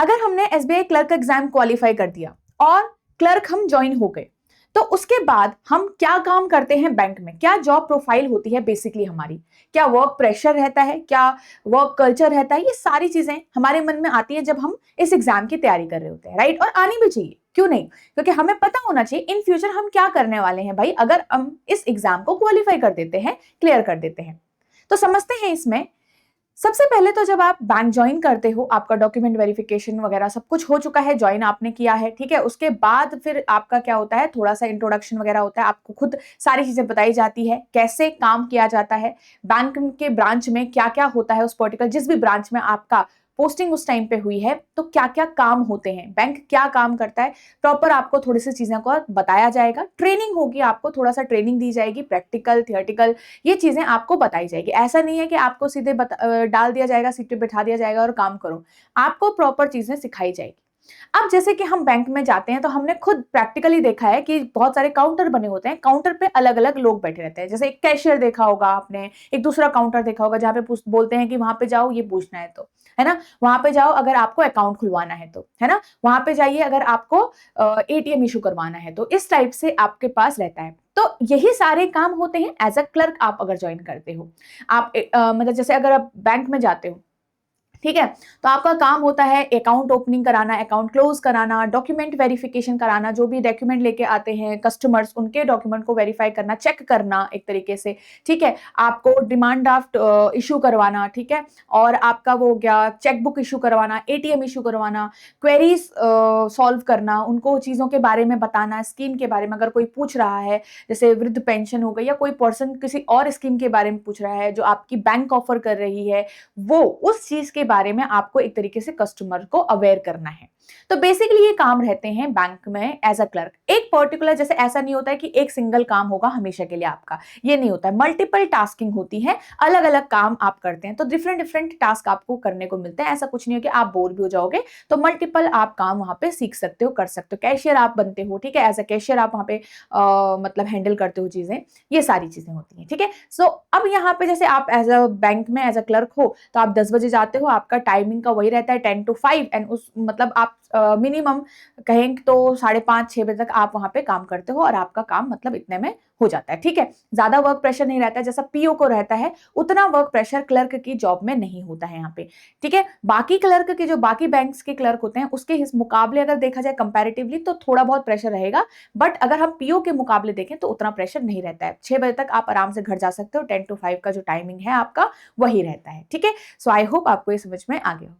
अगर हमने SBI clerk exam qualify कर दिया और क्लर्क हम ज्वाइन हो गए, तो उसके बाद हम क्या काम करते हैं बैंक में, क्या जॉब प्रोफाइल होती है बेसिकली हमारी, क्या वर्क प्रेशर रहता है, क्या वर्क कल्चर रहता है, ये सारी चीजें हमारे मन में आती है जब हम इस एग्जाम की तैयारी कर रहे होते हैं, राइट। और आनी भी चाहिए, क्यों नहीं, क्योंकि हमें पता होना चाहिए इन फ्यूचर हम क्या करने वाले हैं भाई, अगर हम इस एग्जाम को क्वालिफाई कर देते हैं, क्लियर कर देते हैं। तो समझते हैं इसमें। सबसे पहले तो जब आप बैंक ज्वाइन करते हो, आपका डॉक्यूमेंट वेरिफिकेशन वगैरह सब कुछ हो चुका है, ज्वाइन आपने किया है, ठीक है। उसके बाद फिर आपका क्या होता है, थोड़ा सा इंट्रोडक्शन वगैरह होता है, आपको खुद सारी चीजें बताई जाती है, कैसे काम किया जाता है बैंक के ब्रांच में, क्या क्या होता है उस पर्टिकुलर जिस भी ब्रांच में आपका पोस्टिंग उस टाइम पे हुई है, तो क्या क्या काम होते हैं, बैंक क्या काम करता है, प्रॉपर आपको थोड़ी सी चीजों को बताया जाएगा। ट्रेनिंग होगी, आपको थोड़ा सा ट्रेनिंग दी जाएगी, प्रैक्टिकल थियोरेटिकल ये चीजें आपको बताई जाएगी। ऐसा नहीं है कि आपको सीधे डाल दिया जाएगा, सीट पे बैठा दिया जाएगा और काम करो, आपको प्रॉपर चीजें सिखाई जाएगी। अब जैसे कि हम बैंक में जाते हैं तो हमने खुद प्रैक्टिकली देखा है कि बहुत सारे काउंटर बने होते हैं, काउंटर पे अलग अलग लोग बैठे रहते हैं। जैसे एक कैशियर देखा होगा आपने, एक दूसरा काउंटर देखा होगा जहाँ पे बोलते हैं कि वहां पे जाओ ये पूछना है तो, है ना, वहां पे जाओ अगर आपको अकाउंट खुलवाना है तो, है ना, वहां पे जाइए अगर आपको एटीएम इशू करवाना है तो, इस टाइप से आपके पास रहता है। तो यही सारे काम होते हैं एज अ क्लर्क आप अगर ज्वाइन करते हो। आप मतलब जैसे अगर आप बैंक में जाते हो, ठीक है, तो आपका काम होता है अकाउंट ओपनिंग कराना, अकाउंट क्लोज कराना, डॉक्यूमेंट वेरिफिकेशन कराना, जो भी डॉक्यूमेंट लेके आते हैं कस्टमर्स उनके डॉक्यूमेंट को वेरीफाई करना, चेक करना एक तरीके से, ठीक है। आपको डिमांड ड्राफ्ट इशू करवाना, ठीक है, और आपका वो हो गया चेकबुक इशू करवाना, एटीएम इशू करवाना, क्वेरीज सॉल्व करना, उनको चीजों के बारे में बताना, स्कीम के बारे में अगर कोई पूछ रहा है, जैसे वृद्ध पेंशन हो गई या कोई पर्सन किसी और स्कीम के बारे में पूछ रहा है जो आपकी बैंक ऑफर कर रही है, वो उस चीज के बारे में आपको एक तरीके से कस्टमर को अवेयर करना है। तो बेसिकली ये काम रहते हैं बैंक में एज अ क्लर्क। एक पर्टिकुलर जैसे ऐसा नहीं होता है कि एक सिंगल काम होगा हमेशा के लिए आपका, ये नहीं होता है, मल्टीपल टास्किंग होती है, अलग अलग काम आप करते हैं, तो डिफरेंट डिफरेंट टास्क आपको करने को मिलते हैं। ऐसा कुछ नहीं हो कि आप बोर भी हो जाओगे, तो मल्टीपल आप काम वहां पे सीख सकते हो, कर सकते हो। कैशियर आप बनते हो, ठीक है, एज अ कैशियर आप वहां पे मतलब हैंडल करते हो चीजें, ये सारी चीजें होती हैं, ठीक है। सो अब यहाँ पे जैसे आप एज अ बैंक में एज अ क्लर्क हो तो आप 10 बजे जाते हो, आपका टाइमिंग का वही रहता है 10 to 5, एंड उस मतलब आप मिनिमम कहें तो 5:30-6 बजे तक आप वहां पे काम करते हो और आपका काम मतलब इतने में हो जाता है, ठीक है। ज्यादा वर्क प्रेशर नहीं रहता है, जैसा पीओ को रहता है उतना वर्क प्रेशर क्लर्क की जॉब में नहीं होता है यहाँ पे, ठीक है। बाकी क्लर्क के जो बाकी बैंक्स के क्लर्क होते हैं उसके इस मुकाबले अगर देखा जाए कंपैरेटिवली तो थोड़ा बहुत प्रेशर रहेगा, बट अगर हम पीओ के मुकाबले देखें तो उतना प्रेशर नहीं रहता है। 6 बजे तक आप आराम से घर जा सकते हो, 10 to 5 का जो टाइमिंग है आपका वही रहता है, ठीक है। सो आई होप आपको ये समझ में आ गया हो।